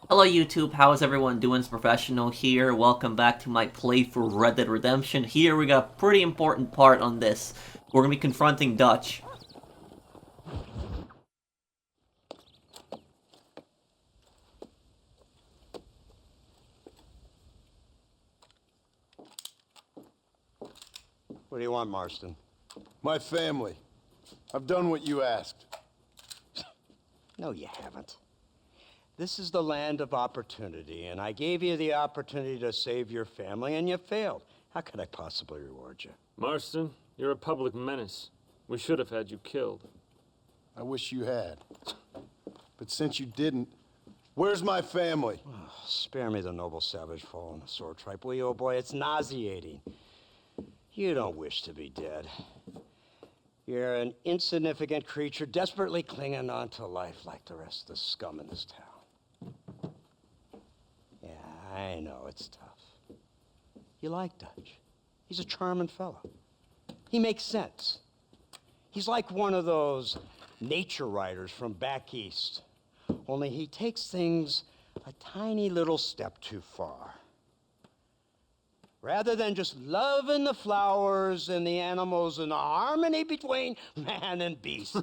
Hello YouTube, how is everyone doing? It's Professional here. Welcome back to my playthrough of Red Dead Redemption. Here we got a pretty important part on this. We're gonna be confronting Dutch. What do you want, Marston? My family. I've done what you asked. No, you haven't. This is the land of opportunity, and I gave you the opportunity to save your family, and you failed. How could I possibly reward you? Marston, you're a public menace. We should have had you killed. I wish you had. But since you didn't, where's my family? Oh, spare me the noble savage fall on the sword tripe, will you, old boy? It's nauseating. You don't wish to be dead. You're an insignificant creature desperately clinging on to life like the rest of the scum in this town. Yeah, I know, it's tough. You like Dutch. He's a charming fellow. He makes sense. He's like one of those nature writers from back east. Only he takes things a tiny little step too far. Rather than just loving the flowers and the animals and the harmony between man and beast,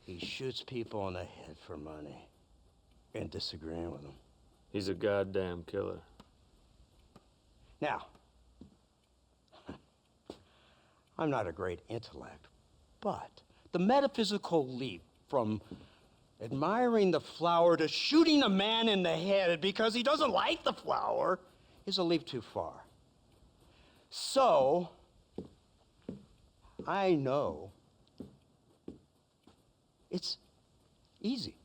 he shoots people in the head for money and disagreeing with them. He's a goddamn killer. Now, I'm not a great intellect, but the metaphysical leap from admiring the flower to shooting a man in the head because he doesn't like the flower is a leap too far. So, I know it's easy.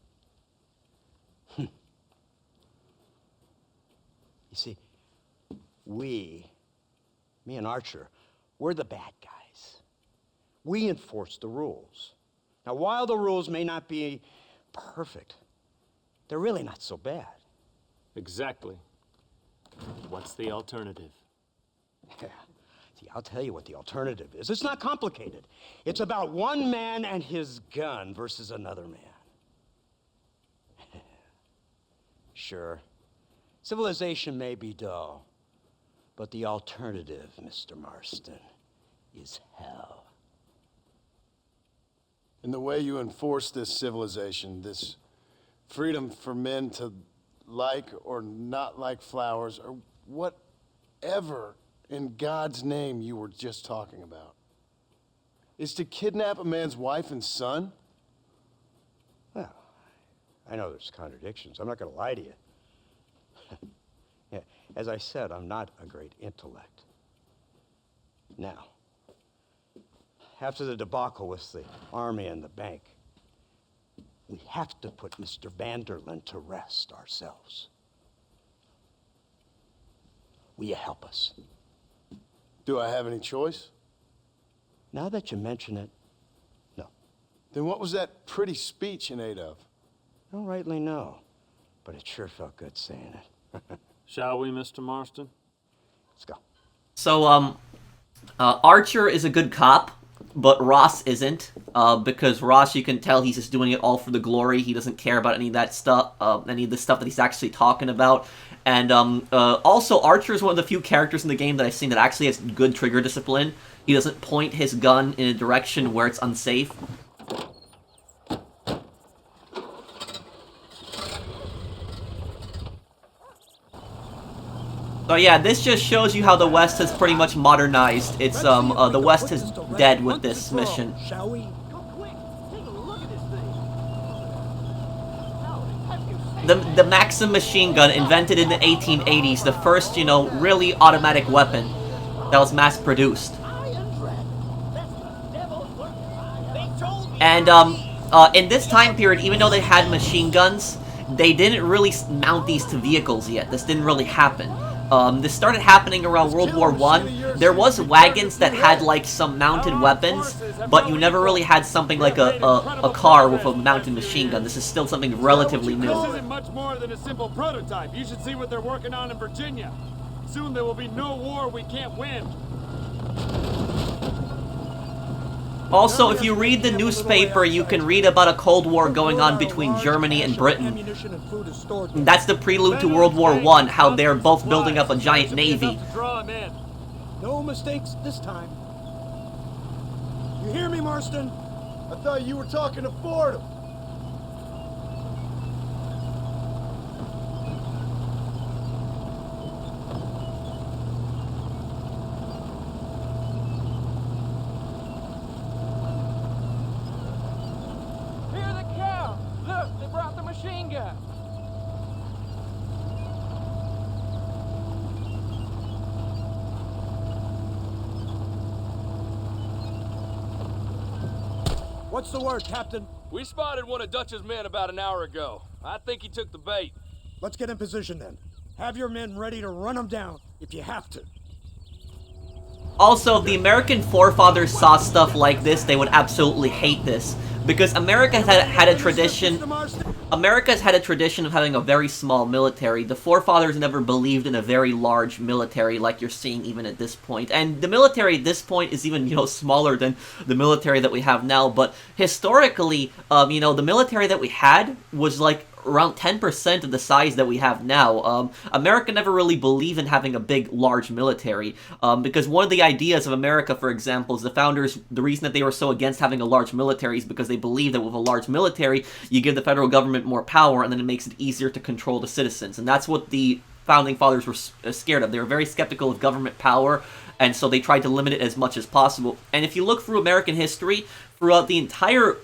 You see, me and Archer, we're the bad guys. We enforce the rules. Now, while the rules may not be perfect, they're really not so bad. Exactly. What's the alternative? Yeah. See, I'll tell you what the alternative is. It's not complicated. It's about one man and his gun versus another man. Sure, civilization may be dull, but the alternative, Mr. Marston, is hell. And the way you enforce this civilization, this freedom for men to like or not like flowers, or whatever in God's name you were just talking about, is to kidnap a man's wife and son? Well, I know there's contradictions. I'm not going to lie to you. Yeah, as I said, I'm not a great intellect. Now, after the debacle with the army and the bank, we have to put Mr. Vanderlyn to rest ourselves. Will you help us? Do I have any choice? Now that you mention it, no. Then what was that pretty speech in aid of? I don't rightly know, but it sure felt good saying it. Shall we, Mr. Marston? Let's go. So, Archer is a good cop, but Ross isn't, because Ross, you can tell he's just doing it all for the glory. He doesn't care about any of that stuff, any of the stuff that he's actually talking about. And also, Archer is one of the few characters in the game that I've seen that actually has good trigger discipline. He doesn't point his gun in a direction where it's unsafe. So yeah, this just shows you how the West has pretty much modernized. It's the West is dead with this mission. Shall we? The Maxim machine gun, invented in the 1880s, the first, really automatic weapon that was mass-produced. And in this time period, even though they had machine guns, they didn't really mount these to vehicles yet. This didn't really happen. This started happening around World War I. There was wagons that had, like, some mounted weapons, but you never really had something like a car with a mounted machine gun. This is still something relatively new. This isn't much more than a simple prototype. You should see what they're working on in Virginia. Soon there will be no war we can't win. Also, if you read the newspaper, you can read about a Cold War going on between Germany and Britain. That's the prelude to World War I, how they're both building up a giant navy. No mistakes this time. You hear me, Marston? I thought you were talking to Fordham. Here they come! Look, they brought the machine gun! What's the word, Captain? We spotted one of Dutch's men about an hour ago. I think he took the bait. Let's get in position then. Have your men ready to run them down if you have to. Also, if the American forefathers saw stuff like this, they would absolutely hate this. Because America's had a tradition of having a very small military. The forefathers never believed in a very large military like you're seeing even at this point. And the military at this point is even, smaller than the military that we have now. But historically, the military that we had was like around 10% of the size that we have now. America never really believed in having a big, large military, because one of the ideas of America, for example, is the founders, the reason that they were so against having a large military is because they believe that with a large military, you give the federal government more power, and then it makes it easier to control the citizens. And that's what the founding fathers were scared of. They were very skeptical of government power, and so they tried to limit it as much as possible. And if you look through American history, throughout the entire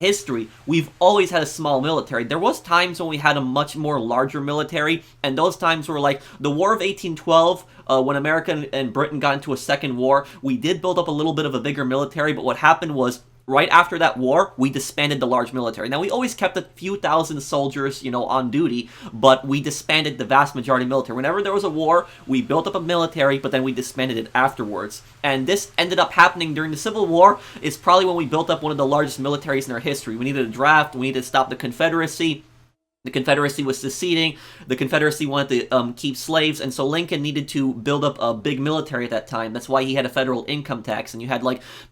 history, we've always had a small military. There was times when we had a much more larger military, and those times were like the War of 1812, when America and Britain got into a second war. We did build up a little bit of a bigger military, but what happened was, right after that war, we disbanded the large military. Now, we always kept a few thousand soldiers, on duty, but we disbanded the vast majority of the military. Whenever there was a war, we built up a military, but then we disbanded it afterwards. And this ended up happening during the Civil War. It's probably when we built up one of the largest militaries in our history. We needed a draft. We needed to stop the Confederacy. The Confederacy was seceding. The Confederacy wanted to keep slaves, and so Lincoln needed to build up a big military at that time. That's why he had a federal income tax, and you had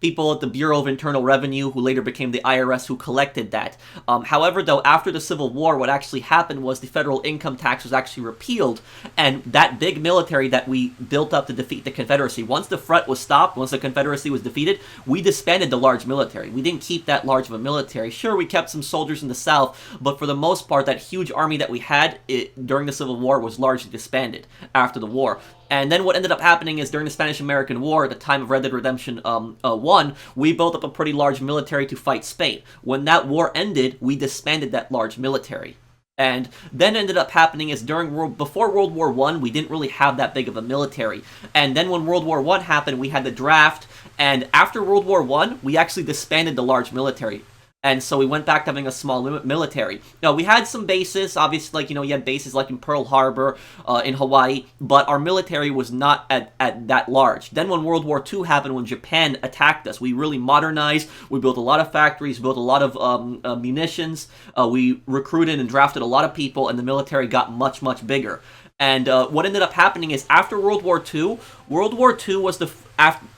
people at the Bureau of Internal Revenue, who later became the IRS, who collected that. However, though, after the Civil War, what actually happened was the federal income tax was actually repealed, and that big military that we built up to defeat the Confederacy, once the threat was stopped, once the Confederacy was defeated, we disbanded the large military. We didn't keep that large of a military. Sure, we kept some soldiers in the South, but for the most part, that huge army that we had during the Civil War was largely disbanded after the war. And then what ended up happening is during the Spanish-American War, at the time of Red Dead Redemption 1, we built up a pretty large military to fight Spain. When that war ended, we disbanded that large military. And then ended up happening is before World War I, we didn't really have that big of a military. And then when World War I happened, we had the draft, and after World War I, we actually disbanded the large military. And so we went back to having a small military. Now, we had some bases, obviously, you had bases like in Pearl Harbor, in Hawaii, but our military was not at that large. Then when World War II happened, when Japan attacked us, we really modernized, we built a lot of factories, built a lot of munitions, we recruited and drafted a lot of people, and the military got much, much bigger. And what ended up happening is after World War II was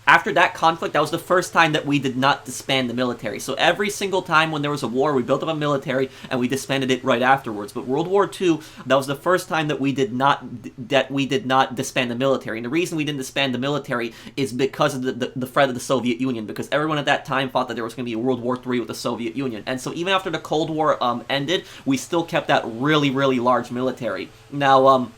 after that conflict, that was the first time that we did not disband the military. So every single time when there was a war, we built up a military and we disbanded it right afterwards. But World War II, that was the first time that we did not disband the military. And the reason we didn't disband the military is because of the threat of the Soviet Union, because everyone at that time thought that there was going to be a World War III with the Soviet Union. And so even after the Cold War ended, we still kept that really, really large military. Now,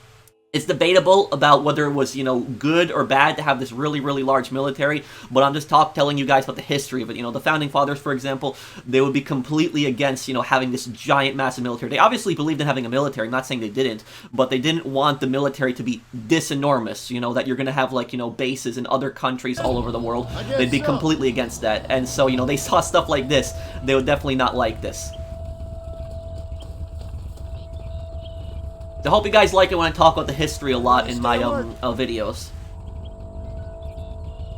it's debatable about whether it was, good or bad to have this really, really large military, but I'm just telling you guys about the history of it. The Founding Fathers, for example, they would be completely against, having this giant, massive military. They obviously believed in having a military, I'm not saying they didn't, but they didn't want the military to be this enormous, that you're going to have, bases in other countries all over the world. They'd be completely against that. And so, they saw stuff like this, they would definitely not like this. I hope you guys like it when I talk about the history a lot in my videos.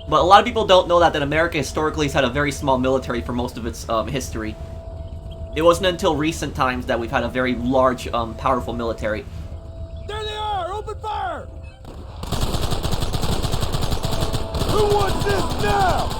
But a lot of people don't know that America historically has had a very small military for most of its history. It wasn't until recent times that we've had a very large, powerful military. There they are! Open fire! Who wants this now?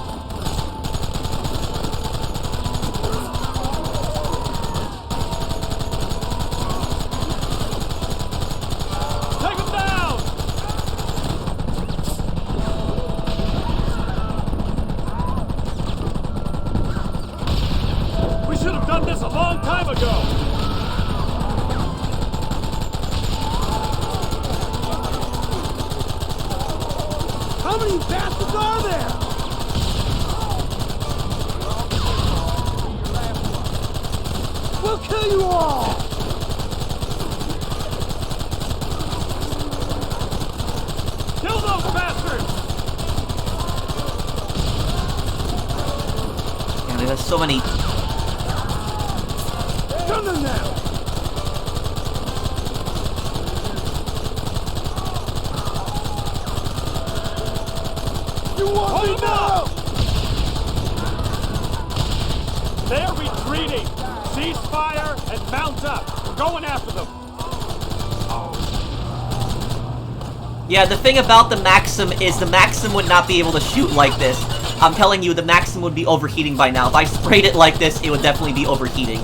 you bastards are there? We'll kill you all! Kill those bastards! And there's so many. Kill them now! You want me now? They're retreating! Cease fire and mount up! We're going after them! Yeah, the thing about the Maxim is the Maxim would not be able to shoot like this. I'm telling you, the Maxim would be overheating by now. If I sprayed it like this, it would definitely be overheating.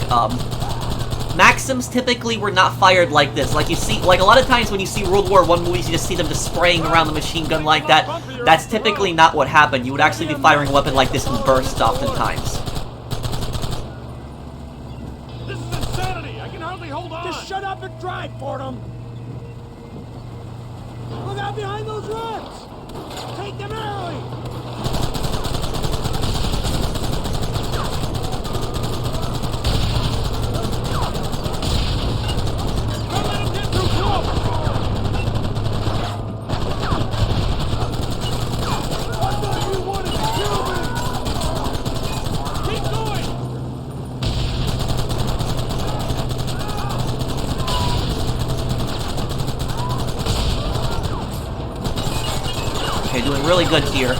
Maxims typically were not fired like this. Like you see, like a lot of times when you see World War I movies, you just see them just spraying around the machine gun like that. That's typically not what happened. You would actually be firing a weapon like this in bursts oftentimes. This is insanity! I can hardly hold on! Just shut up and drive, Fordham! Look out behind those rocks! Take them early! Don't let them get through cover! I thought you wanted to kill me! Keep going! Okay, doing really good here.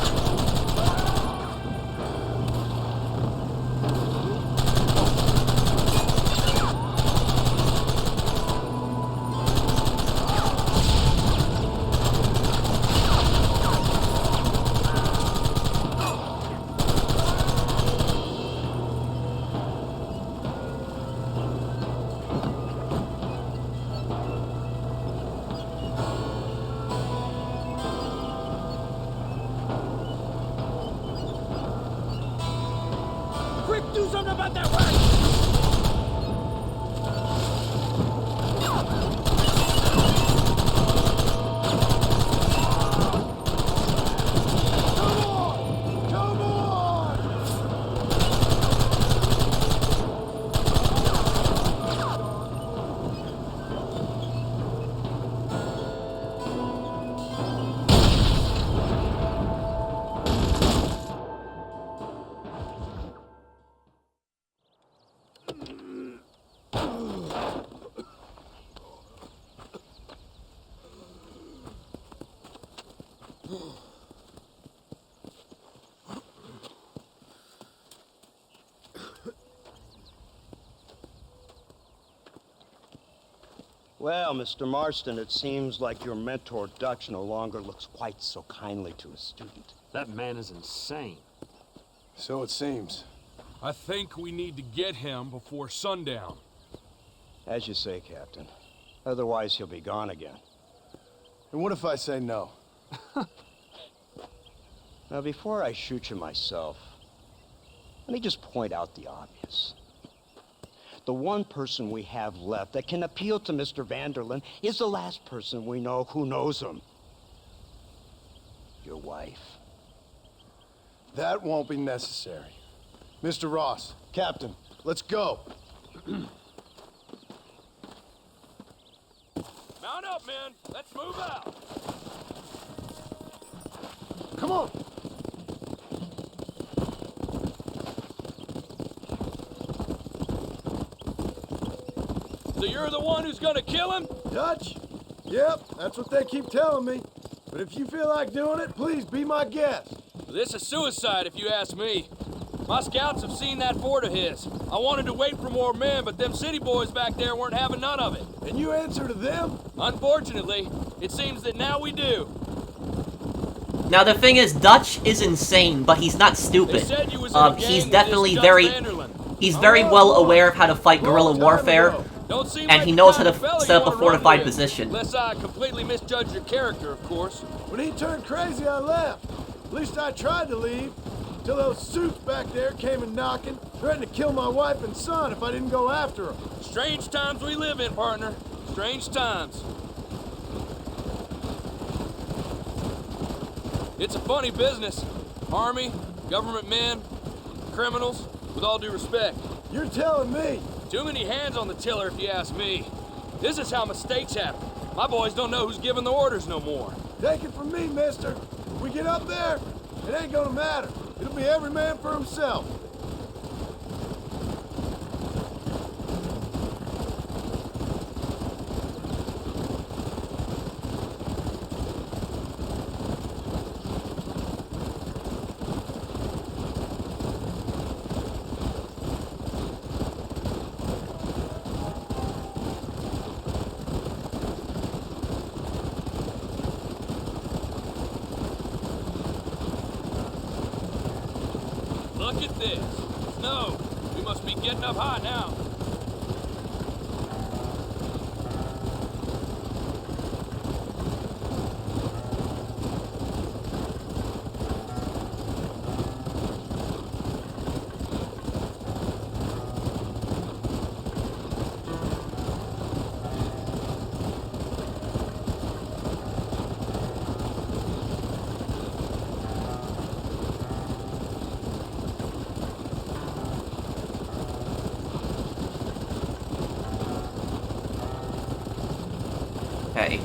Quick, do something about that wreck! Come on! Well, Mr. Marston, it seems like your mentor Dutch no longer looks quite so kindly to his student. That man is insane. So it seems. I think we need to get him before sundown. As you say, Captain. Otherwise, he'll be gone again. And what if I say no? Now, before I shoot you myself, let me just point out the obvious. The one person we have left that can appeal to Mr. Vanderlyn is the last person we know who knows him. Your wife. That won't be necessary. Mr. Ross, Captain, let's go. Mount up, men. Let's move out. Come on. So you're the one who's gonna kill him? Dutch? Yep, that's what they keep telling me. But if you feel like doing it, please be my guest. This is suicide, if you ask me. My scouts have seen that fort of his. I wanted to wait for more men, but them city boys back there weren't having none of it. And you answer to them? Unfortunately, it seems that now we do. Now the thing is, Dutch is insane, but he's not They stupid. said you was in a gang He's with definitely this very, Dutch Vanderlyn. he's very well aware of how to fight guerrilla warfare, Don't seem and like he the knows how kind to of fella set up you a wanna fortified run with. position. Unless I completely misjudged your character, of course. When he turned crazy, I left. At least I tried to leave. Till those suits back there came and knocking, threatened to kill my wife and son if I didn't go after them. Strange times we live in, partner. Strange times. It's a funny business. Army, government men, criminals, with all due respect. You're telling me? Too many hands on the tiller if you ask me. This is how mistakes happen. My boys don't know who's giving the orders no more. Take it from me, mister. We get up there, it ain't gonna matter. It'll be every man for himself. Look at this. No, we must be getting up high now. Okay.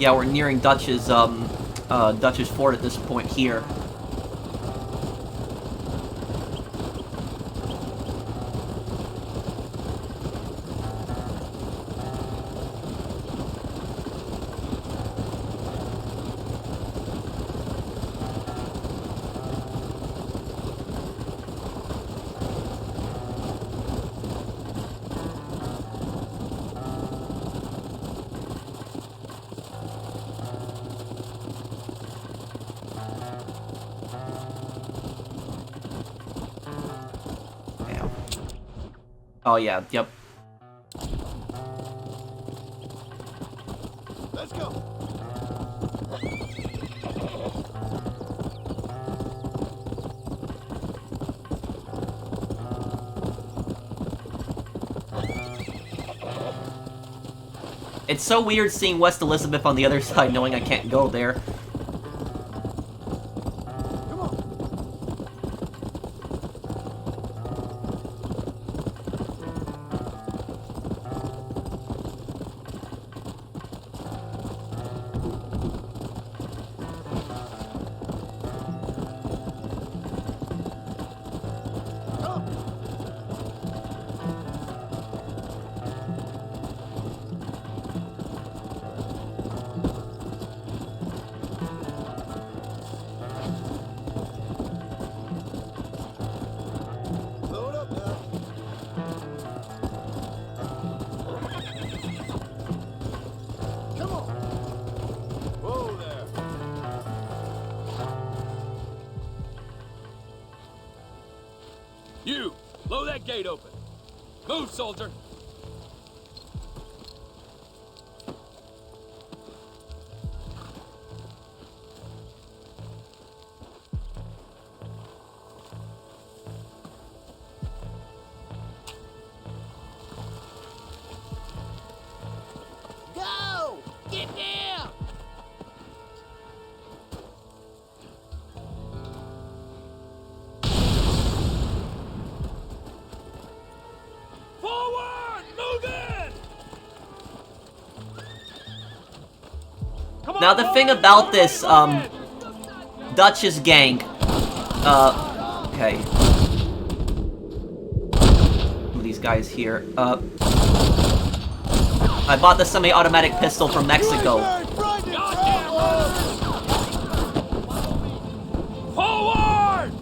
Yeah, we're nearing Dutch's fort at this point here. Oh yeah, yep. Let's go. It's so weird seeing West Elizabeth on the other side, knowing I can't go there. Load up now. Come on. Whoa there. You, blow that gate open. Move, soldier. Go! Get down! Forward! Move in! Come on, Now the thing boys, about this, everybody move in. Dutch's gang, okay. Some of these guys here, I bought the semi-automatic pistol from Mexico. Forward!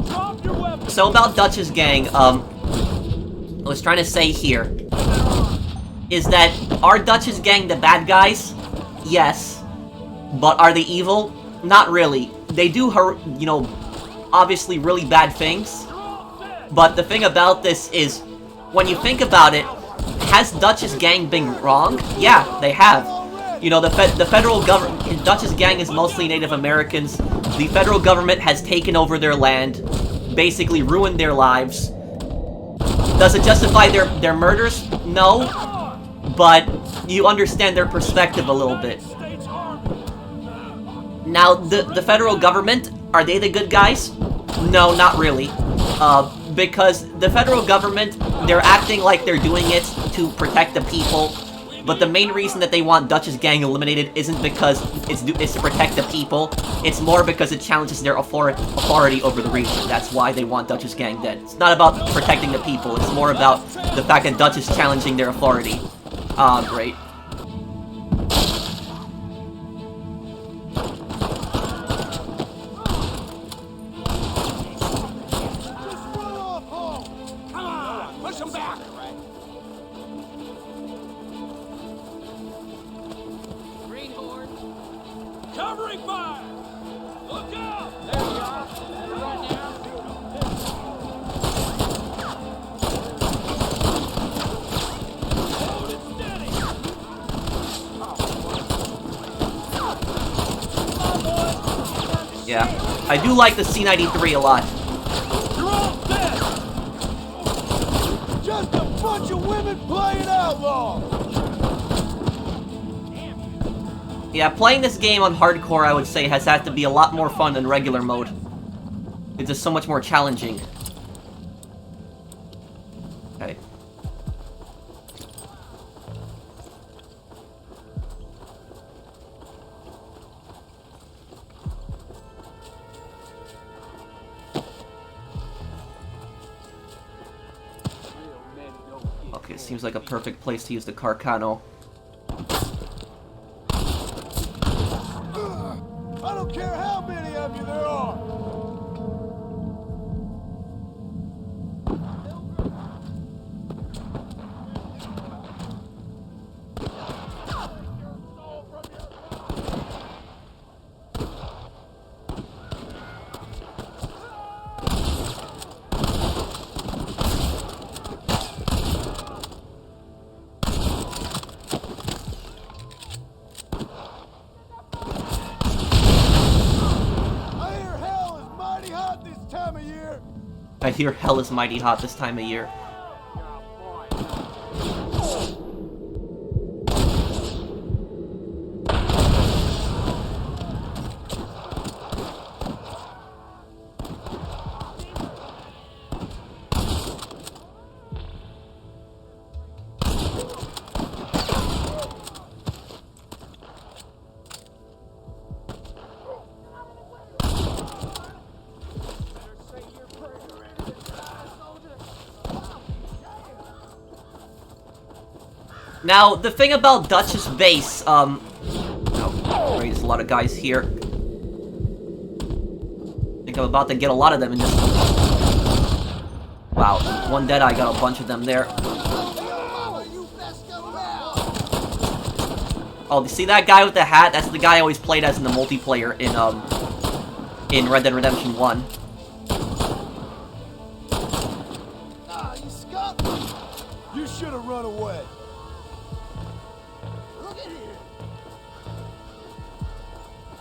Drop your weapons. So about Dutch's gang, I was trying to say here, is that, are Dutch's gang the bad guys? Yes. But are they evil? Not really. They do, you know, obviously really bad things. But the thing about this is, when you think about it, has Dutch's gang been wrong? Yeah, they have. You know, the federal government, Dutch's gang is mostly Native Americans. The federal government has taken over their land, basically ruined their lives. Does it justify their murders? No. but you understand their perspective a little bit. Now, the federal government, are they the good guys? No, not really. Because the federal government, they're acting like they're doing it to protect the people, but the main reason that they want Dutch's gang eliminated isn't because it's to protect the people, it's more because it challenges their authority over the region. That's why they want Dutch's gang dead. It's not about protecting the people, it's more about the fact that Dutch is challenging their authority. Great. Covering fire! Look out! There we are. Right now. Hold it steady! Yeah, I do like the C93 a lot. You're all dead! Just a bunch of women playing outlaw! Yeah, playing this game on hardcore, I would say, has had to be a lot more fun than regular mode. It's just so much more challenging. Okay. Okay, it seems like a perfect place to use the Carcano. I don't care how many of you there are! I hear hell is mighty hot this time of year. Now, the thing about Dutch's base, oh, there's a lot of guys here. I think I'm about to get a lot of them in this. Wow, one dead eye, got a bunch of them there. Oh, you see that guy with the hat? That's the guy I always played as in the multiplayer in Red Dead Redemption 1. You scuffed me! You should have run away.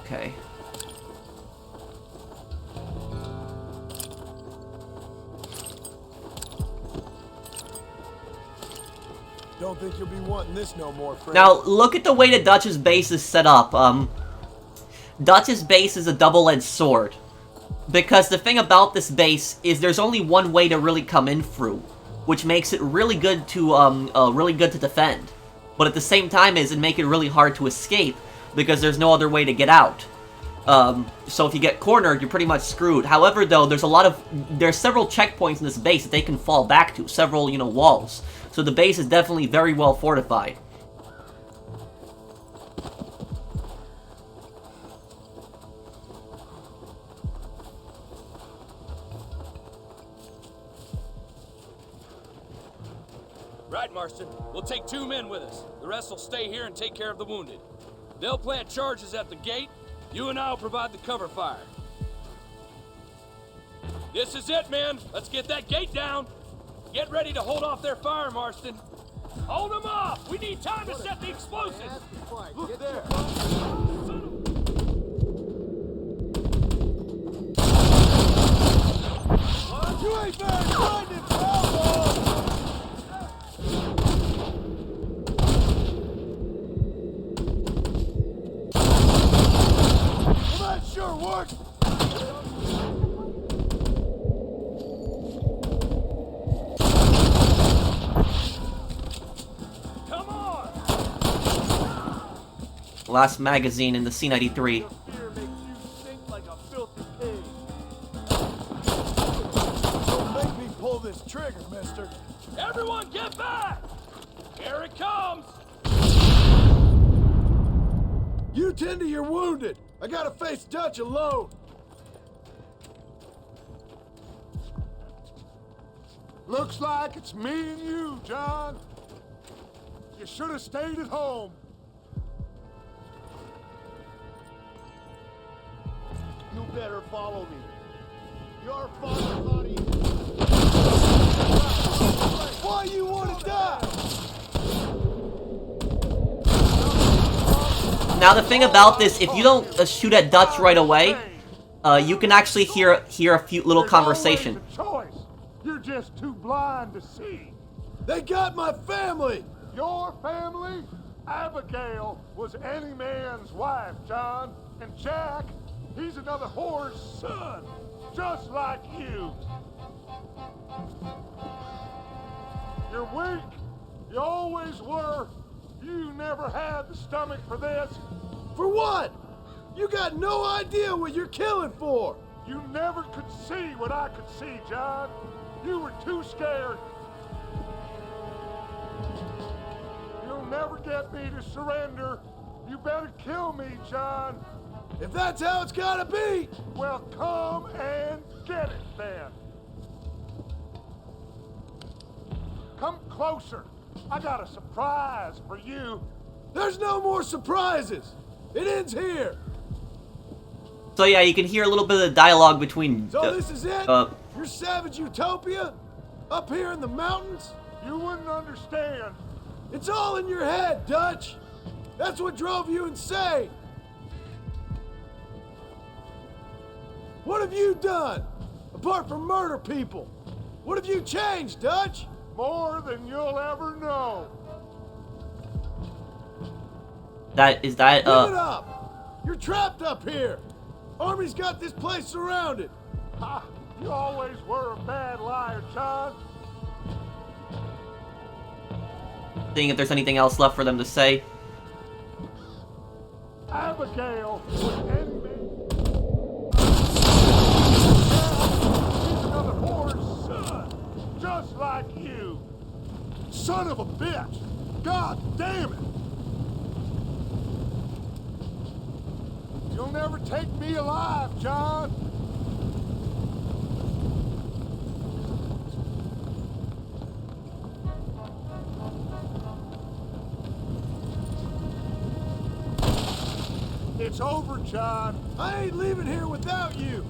Okay. Don't think you'll be wanting this no more, friend. Now, look at the way that Dutch's base is set up. Dutch's base is a double-edged sword. Because the thing about this base is there's only one way to really come in through, which makes it really good to defend. But at the same time it make it really hard to escape, because there's no other way to get out. So if you get cornered, you're pretty much screwed. However, though, there's several checkpoints in this base that they can fall back to, several, walls. So the base is definitely very well fortified. Right, Marston. We'll take 2 men with us. The rest will stay here and take care of the wounded. They'll plant charges at the gate. You and I'll provide the cover fire. This is it, men. Let's get that gate down. Get ready to hold off their fire, Marston. Hold them off! We need time to set the explosives! Look there! You ain't very blinded, pal! last magazine in the C93. Fear makes you sink like a filthy pig. Don't make me pull this trigger, mister. Everyone get back! Here it comes! You tend to your wounded. I gotta face Dutch alone. Looks like it's me and you, John. You should have stayed at home. You better follow me. Your father thought he... Why you wanna die? Now the thing about this, if you don't shoot at Dutch right away, you can actually hear a few little There's conversation. always a choice. You're just too blind to see. They got my family! Your family? Abigail was any man's wife, John. And Jack, he's another whore's son, just like you. You're weak. You always were. You never had the stomach for this. For what? You got no idea what you're killing for! You never could see what I could see, John. You were too scared. You'll never get me to surrender. You better kill me, John. If that's how it's gotta be! Well, come and get it then. Come closer. I got a surprise for you. There's no more surprises! It ends here! So yeah, you can hear a little bit of the dialogue between... So this is it? Your savage utopia? Up here in the mountains? You wouldn't understand. It's all in your head, Dutch! That's what drove you insane! What have you done? Apart from murder people? What have you changed, Dutch? More than you'll ever know. Is that, Give it up! You're trapped up here! Army's got this place surrounded! Ha! You always were a bad liar, John. seeing if there's anything else left for them to say. Abigail was enemy. He's another whore's son, just like you. Son of a bitch! God damn it! You'll never take me alive, John. It's over, John. I ain't leaving here without you.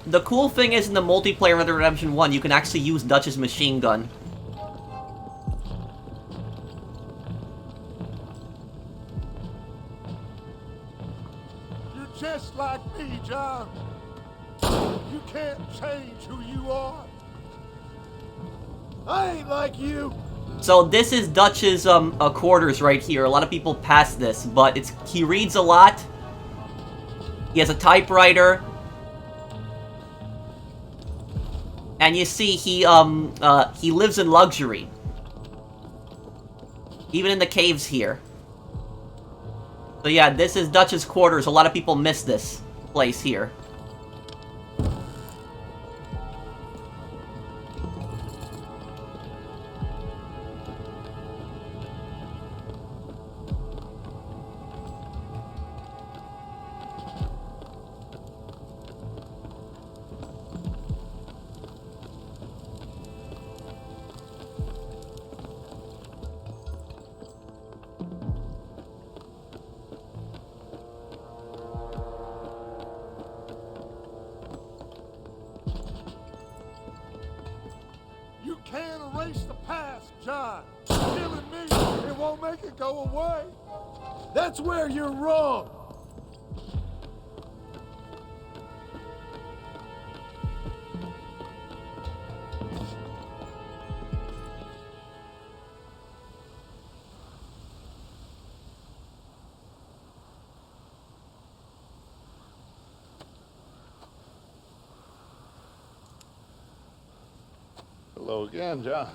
The cool thing is in the multiplayer Red Dead Redemption 1, you can actually use Dutch's machine gun. You're just like me, John. You can't change who you are. I ain't like you. So this is Dutch's quarters right here. A lot of people pass this, but he reads a lot. He has a typewriter. And you see, he lives in luxury. Even in the caves here. So yeah, this is Dutch's quarters. A lot of people miss this place here. You can't erase the past, John. Killing me, it won't make it go away. That's where you're wrong. Hello again, John.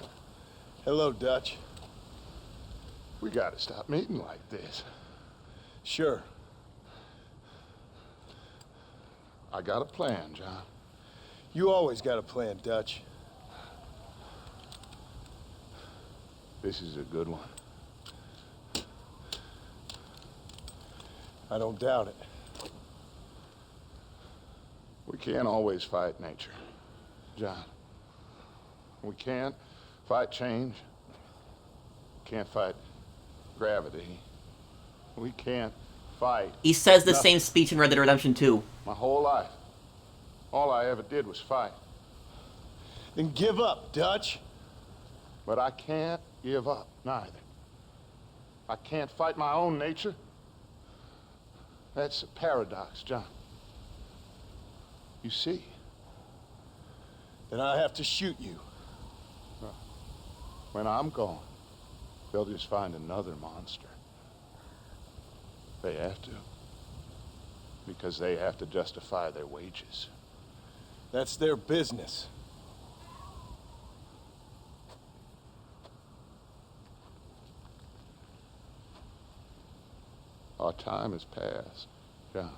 Hello, Dutch. We gotta stop meeting like this. Sure. I got a plan, John. You always got a plan, Dutch. This is a good one. I don't doubt it. We can't always fight nature, John. We can't fight change. Can't fight gravity. We can't fight. He says the nothing. same speech in Red Dead Redemption 2. My whole life, all I ever did was fight. Then give up, Dutch. But I can't give up, neither. I can't fight my own nature. That's a paradox, John. You see? Then I have to shoot you. When I'm gone, they'll just find another monster. They have to. Because they have to justify their wages. That's their business. Our time has passed, John.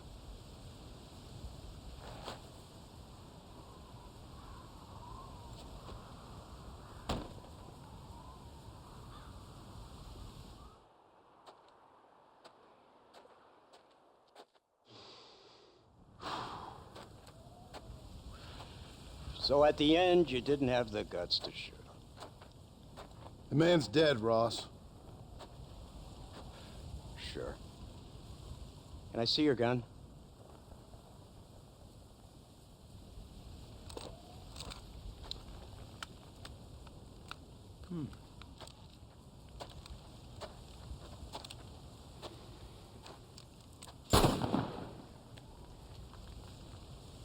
So at the end, you didn't have the guts to shoot him. The man's dead, Ross. Sure. Can I see your gun?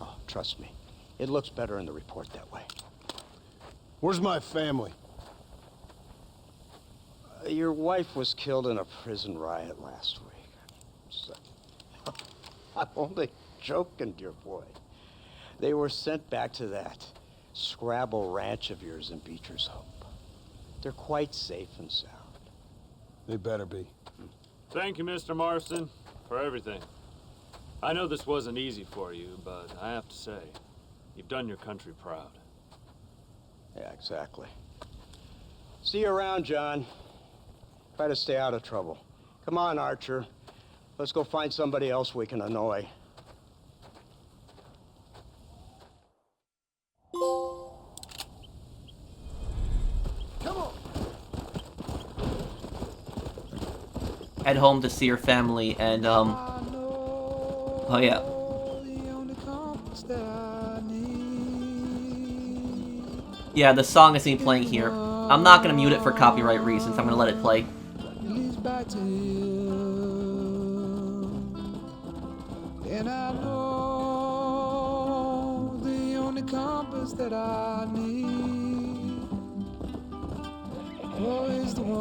Oh, trust me. It looks better in the report that way. Where's my family? Your wife was killed in a prison riot last week. So, I'm only joking, dear boy. They were sent back to that Scrabble ranch of yours in Beecher's Hope. They're quite safe and sound. They better be. Thank you, Mr. Marston, for everything. I know this wasn't easy for you, but I have to say, you've done your country proud. Yeah, exactly. See you around, John. Try to stay out of trouble. Come on, Archer. Let's go find somebody else we can annoy. Come on! Head home to see your family, and, oh yeah. Yeah, the song isn't playing here. I'm not gonna mute it for copyright reasons. I'm gonna let it play. And I know the only compass that I need is the one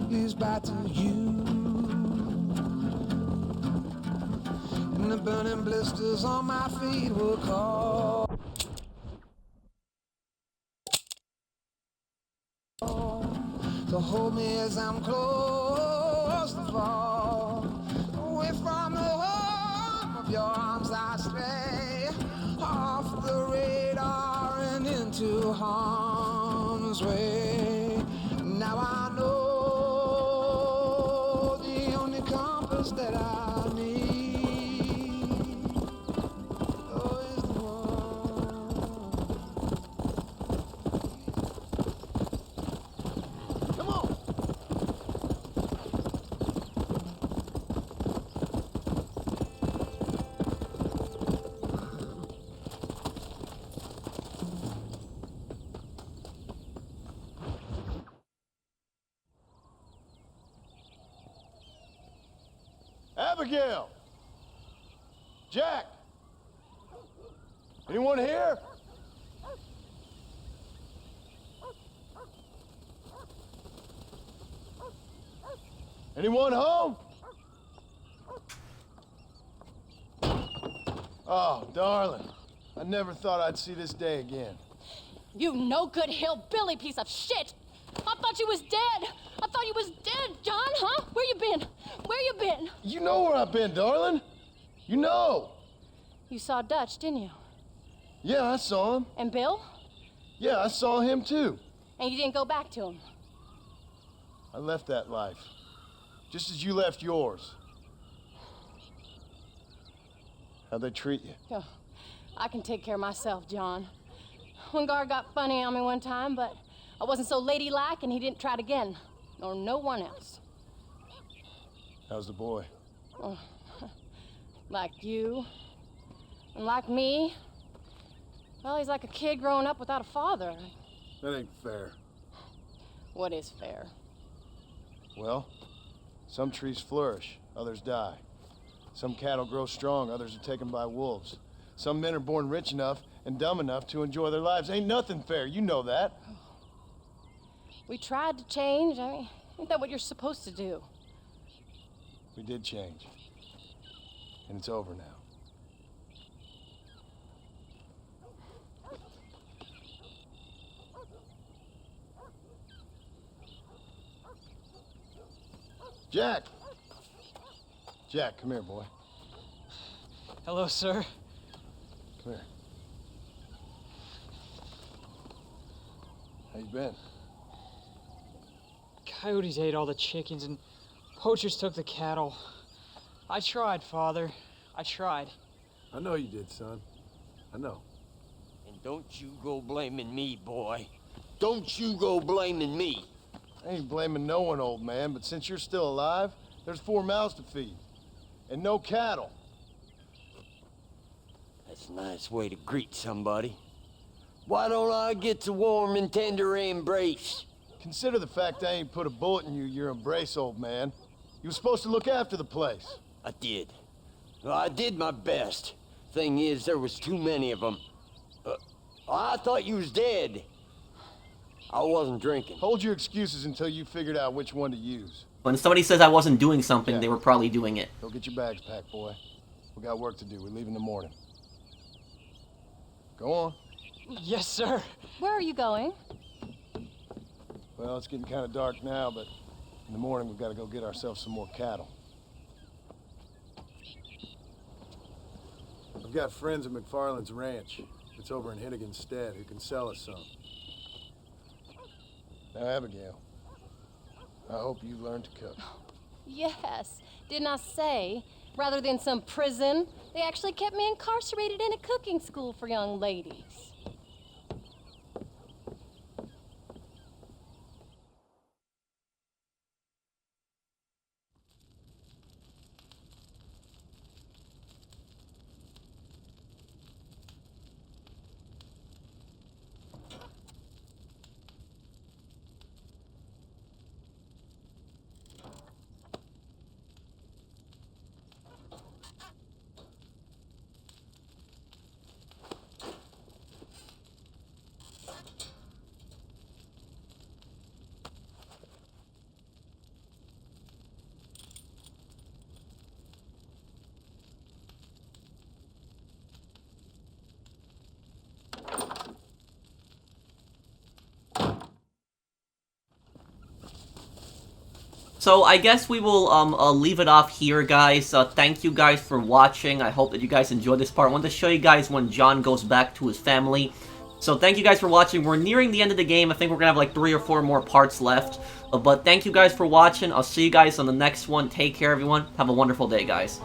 leads back to you. And the burning blisters on my feet will call. So hold me as I'm close to fall. Away from the home of your arms I stray. Off the radar and into harm's way. Now I know the only compass that I need is the one. Come on! Abigail! Jack! Anyone here? Anyone home? Oh, darling. I I never thought I'd see this day again. You no-good hillbilly piece of shit! I thought you was dead! I thought you was dead, John, huh? Where you been? Where you been? You know where I've been, darling. You know. You saw Dutch, didn't you? Yeah, I saw him. And Bill? Yeah, I saw him too. And you didn't go back to him? I left that life. Just as you left yours. How'd they treat you? Oh, I can take care of myself, John. One guard got funny on me one time, but I wasn't so ladylike and he didn't try it again. Nor no one else. How's the boy? Oh, like you. And like me. Well, he's like a kid growing up without a father. That ain't fair. What is fair? Well, some trees flourish, others die. Some cattle grow strong, others are taken by wolves. Some men are born rich enough and dumb enough to enjoy their lives. Ain't nothing fair, you know that. We tried to change. I mean, ain't that what you're supposed to do? We did change. And it's over now. Jack! Jack, come here, boy. Hello, sir. Come here. How you been? Coyotes ate all the chickens and poachers took the cattle. I tried, Father. I tried. I know you did, son. I know. And don't you go blaming me, boy. Don't you go blaming me. I ain't blaming no one, old man, but since you're still alive, there's 4 mouths to feed. And no cattle. That's a nice way to greet somebody. Why don't I get the warm and tender embrace? Consider the fact I ain't put a bullet in your embrace, old man. You were supposed to look after the place. I did. Well, I did my best. Thing is, there was too many of them. I thought you was dead. I wasn't drinking. Hold your excuses until you figured out which one to use. When somebody says I wasn't doing something, they were probably doing it. Go get your bags packed, boy. We got work to do. We leave in the morning. Go on. Yes, sir. Where are you going? Well, it's getting kind of dark now, but in the morning we've got to go get ourselves some more cattle. I've got friends at McFarland's ranch. It's over in Hennigan's stead who can sell us some. Now, Abigail, I hope you learn to cook. Yes. Didn't I say, rather than some prison, they actually kept me incarcerated in a cooking school for young ladies. So I guess we will leave it off here, guys. Thank you guys for watching. I hope that you guys enjoyed this part. I wanted to show you guys when John goes back to his family. So thank you guys for watching. We're nearing the end of the game. I think we're going to have like 3 or 4 more parts left. But thank you guys for watching. I'll see you guys on the next one. Take care, everyone. Have a wonderful day, guys.